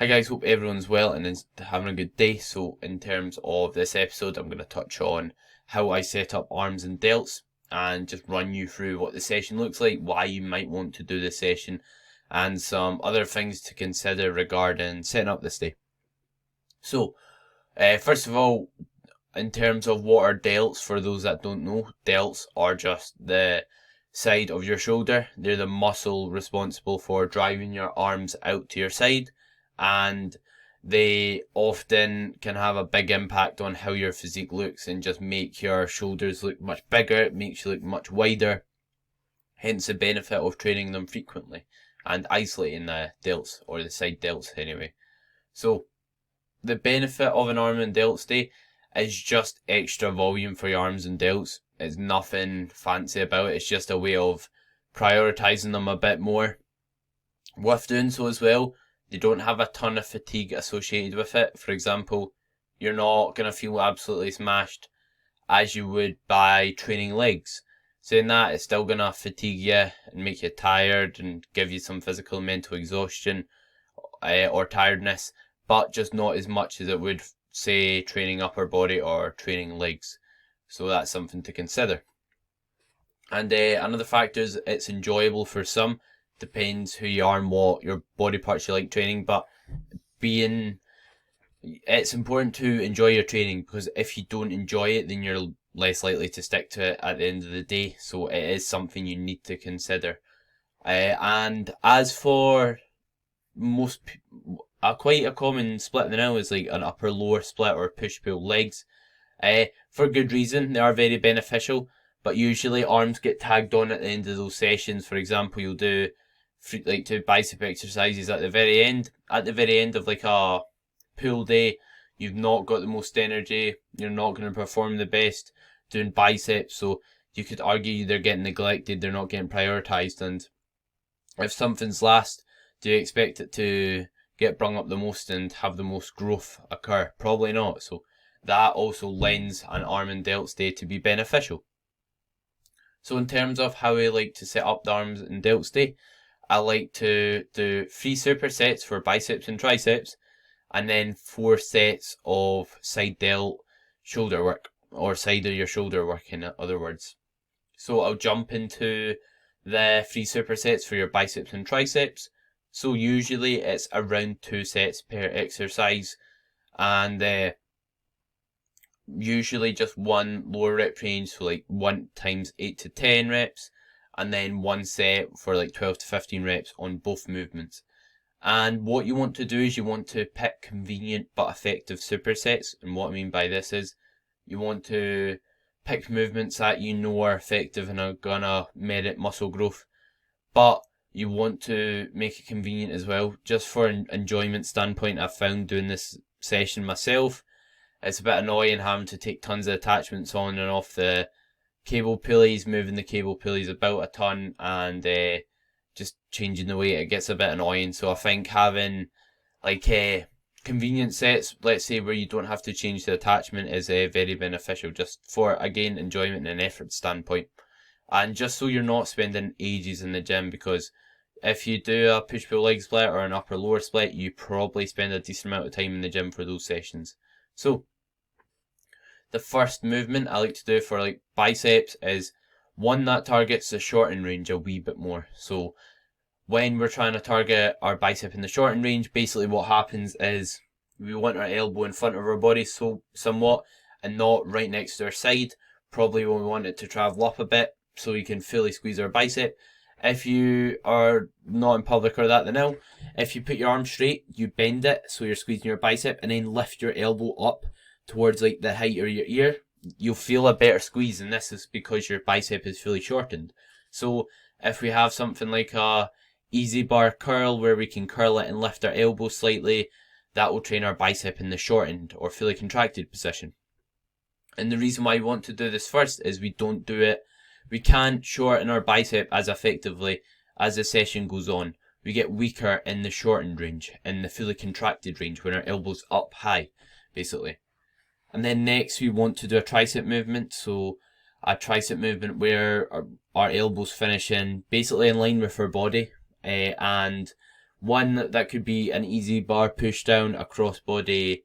Hi guys, hope everyone's well and is having a good day. So in terms of this episode, I'm going to touch on how I set up arms and delts and just run you through what the session looks like, why you might want to do this session, and some other things to consider regarding setting up this day. So first of all, in terms of what are delts, for those that don't know, delts are just the side of your shoulder. They're the muscle responsible for driving your arms out to your side, and they often can have a big impact on how your physique looks and just make your shoulders look much bigger. It makes you look much wider, hence the benefit of training them frequently and isolating the delts, or the side delts anyway. So the benefit of an arm and delts day is just extra volume for your arms and delts. It's nothing fancy about it. It's just a way of prioritising them a bit more. With doing so as well, they don't have a ton of fatigue associated with it. For example, you're not going to feel absolutely smashed as you would by training legs. Saying that, it's still going to fatigue you and make you tired and give you some physical and mental exhaustion or tiredness, but just not as much as it would, say, training upper body or training legs. So that's something to consider. And another factor is it's enjoyable for some. Depends who you are and what your body parts you like training, but it's important to enjoy your training, because if you don't enjoy it, then you're less likely to stick to it at the end of the day. So it is something you need to consider. And as for most quite a common split now is like an upper lower split or push pull legs. For good reason, they are very beneficial, but usually arms get tagged on at the end of those sessions. For example, you'll do two bicep exercises at the very end. At the very end of like a pull day, you've not got the most energy, you're not going to perform the best doing biceps, so you could argue they're getting neglected, they're not getting prioritised. And if something's last, do you expect it to get brung up the most and have the most growth occur? Probably not. So that also lends an arm and delts day to be beneficial. So in terms of how I like to set up the arms and delts day, I like to do 3 supersets for biceps and triceps, and then 4 sets of side delt shoulder work, or side of your shoulder work in other words. So I'll jump into the 3 supersets for your biceps and triceps. So usually it's around 2 sets per exercise, and usually just one lower rep range, so like 1 times 8 to 10 reps, and then 1 set for like 12 to 15 reps on both movements. And what you want to do is you want to pick convenient but effective supersets. And what I mean by this is you want to pick movements that you know are effective and are gonna merit muscle growth, but you want to make it convenient as well. Just for an enjoyment standpoint, I've found doing this session myself, it's a bit annoying having to take tons of attachments on and off the cable pulleys, moving the cable pulleys about a ton, and just changing the weight. It gets a bit annoying. So I think having like convenient sets, let's say, where you don't have to change the attachment, is very beneficial, just for, again, enjoyment and effort standpoint. And just so you're not spending ages in the gym, because if you do a push-pull leg split or an upper-lower split, you probably spend a decent amount of time in the gym for those sessions. So the first movement I like to do for like biceps is one that targets the shortened range a wee bit more. So when we're trying to target our bicep in the shortened range, basically what happens is we want our elbow in front of our body so somewhat, and not right next to our side. Probably when we want it to travel up a bit so we can fully squeeze our bicep. If you are not in public or that, then no. If you put your arm straight, you bend it so you're squeezing your bicep, and then lift your elbow up towards like the height of your ear, you'll feel a better squeeze, and this is because your bicep is fully shortened. So if we have something like a easy bar curl where we can curl it and lift our elbow slightly, that will train our bicep in the shortened or fully contracted position. And the reason why we want to do this first is we can't shorten our bicep as effectively as the session goes on. We get weaker in the shortened range, in the fully contracted range, when our elbow's up high, basically. And then next we want to do a tricep movement. So a tricep movement where our elbows finishing basically in line with our body, and One that could be an easy bar push down, a crossbody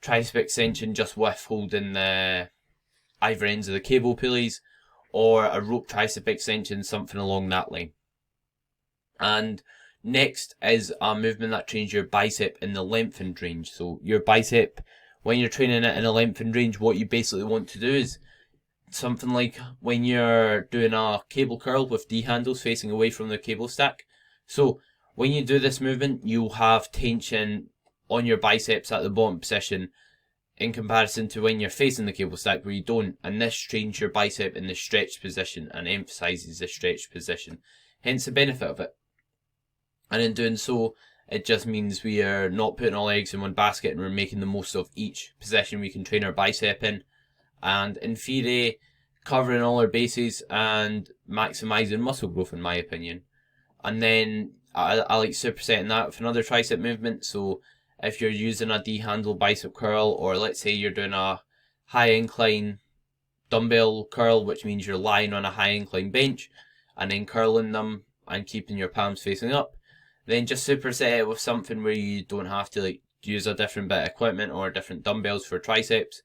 tricep extension just with holding the either ends of the cable pulleys, or a rope tricep extension, something along that line. And next is a movement that trains your bicep in the lengthened range. So your bicep, when you're training it in a lengthened range, what you basically want to do is something like when you're doing a cable curl with D handles facing away from the cable stack. So when you do this movement, you'll have tension on your biceps at the bottom position in comparison to when you're facing the cable stack where you don't, and this trains your bicep in the stretched position and emphasizes the stretched position, hence the benefit of it. And in doing so, it just means we are not putting all eggs in one basket and we're making the most of each position we can train our bicep in, and in theory covering all our bases and maximizing muscle growth, in my opinion. And then I like supersetting that with another tricep movement. So if you're using a D-handle bicep curl, or let's say you're doing a high incline dumbbell curl, which means you're lying on a high incline bench and then curling them and keeping your palms facing up, then just superset it with something where you don't have to like use a different bit of equipment or different dumbbells for triceps,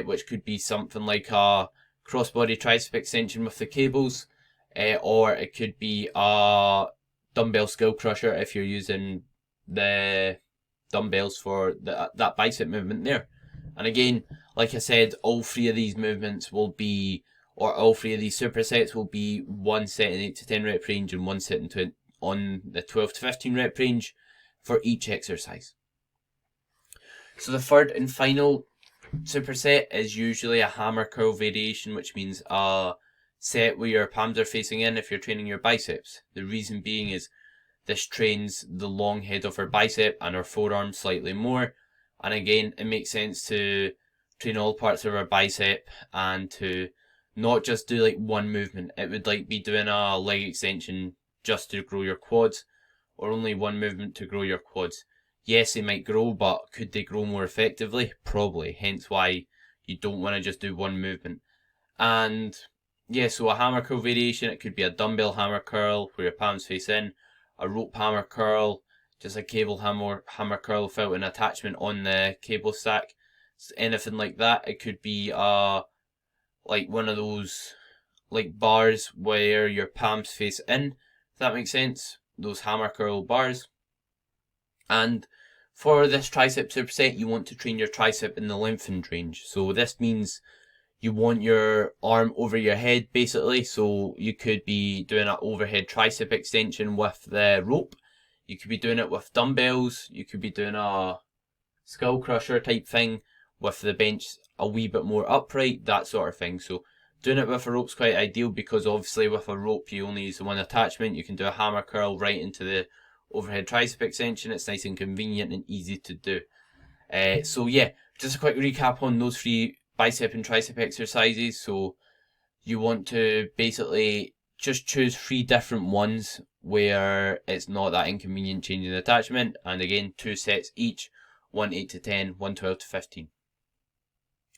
which could be something like a crossbody tricep extension with the cables, or it could be a dumbbell skull crusher if you're using the dumbbells for that bicep movement there. And again, like I said, all three of these movements will be, or all three of these supersets will be one set in 8 to 10 rep range and one set on the 12 to 15 rep range for each exercise. So the third and final superset is usually a hammer curl variation, which means a set where your palms are facing in if you're training your biceps. The reason being is this trains the long head of our bicep and our forearm slightly more. And again, it makes sense to train all parts of our bicep and to not just do like one movement. It would like be doing a leg extension just to grow your quads, or only one movement to grow your quads. Yes, they might grow, but could they grow more effectively? Probably. Hence why you don't want to just do one movement. And yeah, so a hammer curl variation, it could be a dumbbell hammer curl where your palms face in, a rope hammer curl, just a cable hammer curl without an attachment on the cable stack, anything like that. It could be like one of those like bars where your palms face in, if that makes sense, those hammer curl bars. And for this tricep superset, you want to train your tricep in the lengthened range. So this means you want your arm over your head, basically. So you could be doing an overhead tricep extension with the rope. You could be doing it with dumbbells. You could be doing a skull crusher type thing with the bench a wee bit more upright, that sort of thing. So doing it with a rope's quite ideal, because obviously with a rope you only use the one attachment. You can do a hammer curl right into the overhead tricep extension. It's nice and convenient and easy to do. So yeah, just a quick recap on those three bicep and tricep exercises. So you want to basically just choose 3 different ones where it's not that inconvenient changing the attachment, and again 2 sets each, one 8 to 10, one 12 to 15.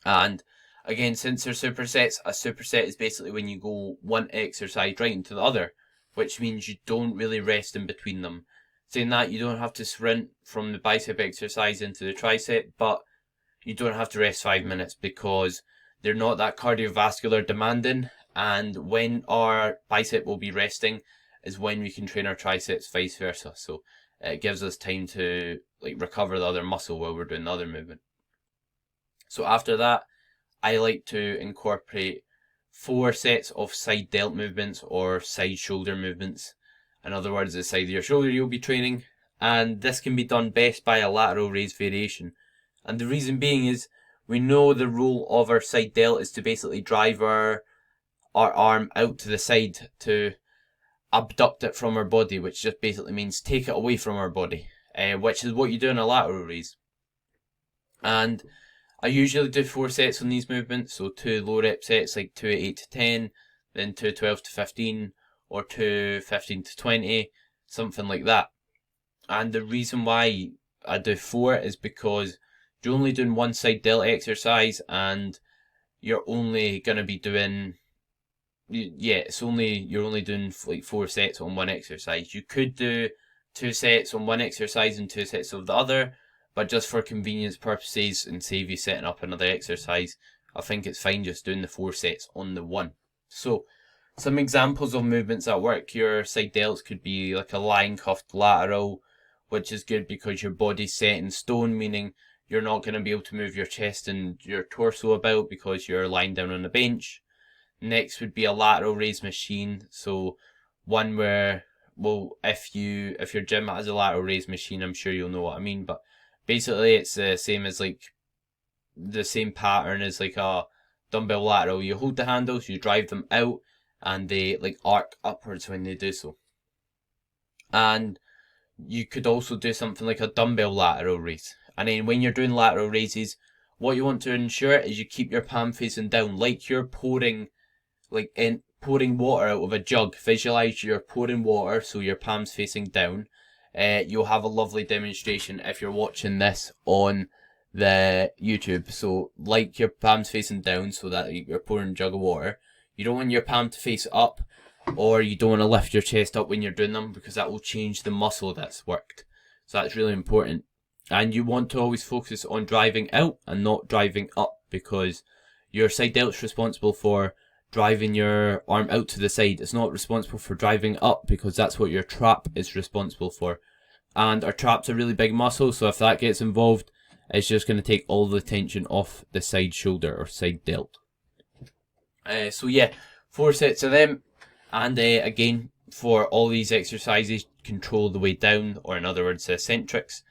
And again, since they're supersets, a superset is basically when you go one exercise right into the other, which means you don't really rest in between them. Saying that, you don't have to sprint from the bicep exercise into the tricep, but you don't have to rest 5 minutes because they're not that cardiovascular demanding, and when our bicep will be resting is when we can train our triceps, vice versa. So it gives us time to like recover the other muscle while we're doing the other movement. So after that, I like to incorporate 4 sets of side delt movements or side shoulder movements. In other words, the side of your shoulder you'll be training, and this can be done best by a lateral raise variation. And the reason being is we know the role of our side delt is to basically drive our arm out to the side, to abduct it from our body, which just basically means take it away from our body, which is what you do in a lateral raise. And I usually do 4 sets on these movements, so 2 low rep sets like 2 at 8 to 10, then 2 12 to 15, or 2 15 to 20, something like that. And the reason why I do 4 is because you're only doing one side delt exercise, and you're only going to be doing, you're only doing like 4 sets on one exercise. You could do 2 sets on one exercise and 2 sets of the other, but just for convenience purposes and save you setting up another exercise, I think it's fine just doing the 4 sets on the one. So some examples of movements that work. Your side delts could be like a lying cuffed lateral, which is good because your body's set in stone, meaning you're not going to be able to move your chest and your torso about because you're lying down on a bench. Next would be a lateral raise machine. So one where, well, if your gym has a lateral raise machine, I'm sure you'll know what I mean. But basically, it's the same as like the same pattern as like a dumbbell lateral. You hold the handles, you drive them out, and they like arc upwards when they do so. And you could also do something like a dumbbell lateral raise. And then when you're doing lateral raises, what you want to ensure is you keep your palm facing down, like you're pouring water out of a jug. Visualize you're pouring water, so your palm's facing down. You'll have a lovely demonstration if you're watching this on the YouTube. So like your palm's facing down, so that you're pouring a jug of water. You don't want your palm to face up, or you don't want to lift your chest up when you're doing them, because that will change the muscle that's worked. So that's really important. And you want to always focus on driving out and not driving up, because your side delt's responsible for driving your arm out to the side. It's not responsible for driving up, because that's what your trap is responsible for. And our trap's a really big muscle, so if that gets involved, it's just going to take all the tension off the side shoulder or side delt. So yeah, 4 sets of them. And again, for all these exercises, control the way down, or in other words, eccentrics.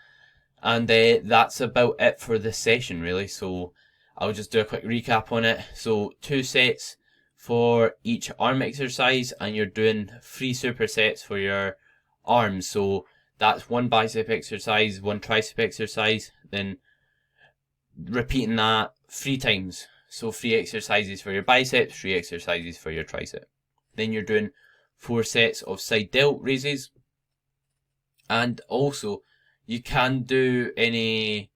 And that's about it for this session, really. So I'll just do a quick recap on it. So 2 sets for each arm exercise, and you're doing 3 supersets for your arms. So that's 1 bicep exercise, 1 tricep exercise, then repeating that 3 times. So 3 exercises for your biceps, 3 exercises for your tricep. Then you're doing 4 sets of side delt raises. And also, you can do any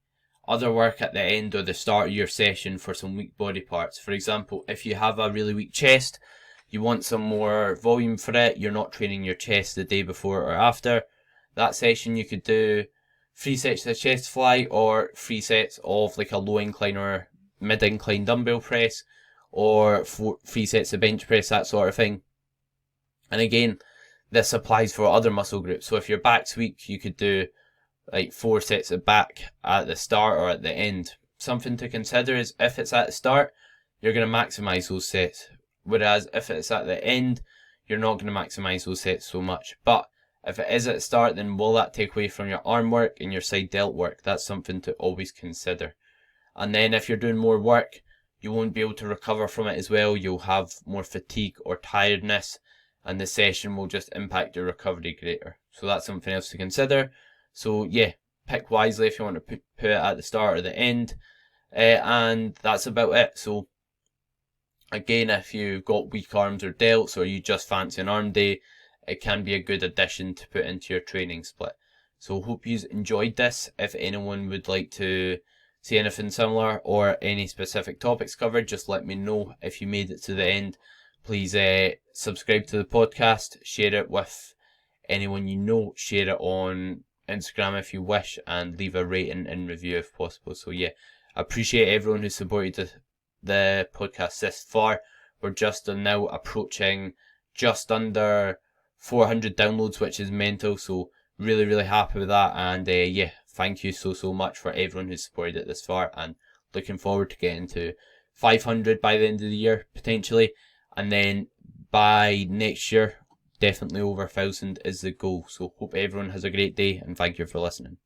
other work at the end or the start of your session for some weak body parts. For example, if you have a really weak chest, you want some more volume for it, you're not training your chest the day before or after that session, you could do 3 sets of chest fly, or 3 sets of like a low incline or mid incline dumbbell press, or 3 sets of bench press, that sort of thing. And again, this applies for other muscle groups. So if your back's weak, you could do like 4 sets of back at the start or at the end. Something to consider is if it's at the start, you're going to maximize those sets. Whereas if it's at the end, you're not going to maximize those sets so much. But if it is at the start, then will that take away from your arm work and your side delt work? That's something to always consider. And then if you're doing more work, you won't be able to recover from it as well. You'll have more fatigue or tiredness, and the session will just impact your recovery greater. So that's something else to consider. So yeah, pick wisely if you want to put it at the start or the end. And that's about it. So again, if you've got weak arms or delts, or you just fancy an arm day, it can be a good addition to put into your training split. So hope you enjoyed this. If anyone would like to see anything similar or any specific topics covered, just let me know. If you made it to the end, please subscribe to the podcast, share it with anyone you know, share it on Instagram if you wish, and leave a rating and review if possible. So yeah, I appreciate everyone who supported the podcast this far. We're just now approaching just under 400 downloads, which is mental. So really happy with that. And yeah, thank you so much for everyone who's supported it this far, and looking forward to getting to 500 by the end of the year potentially, and then by next year definitely over 1,000 is the goal. So hope everyone has a great day, and thank you for listening.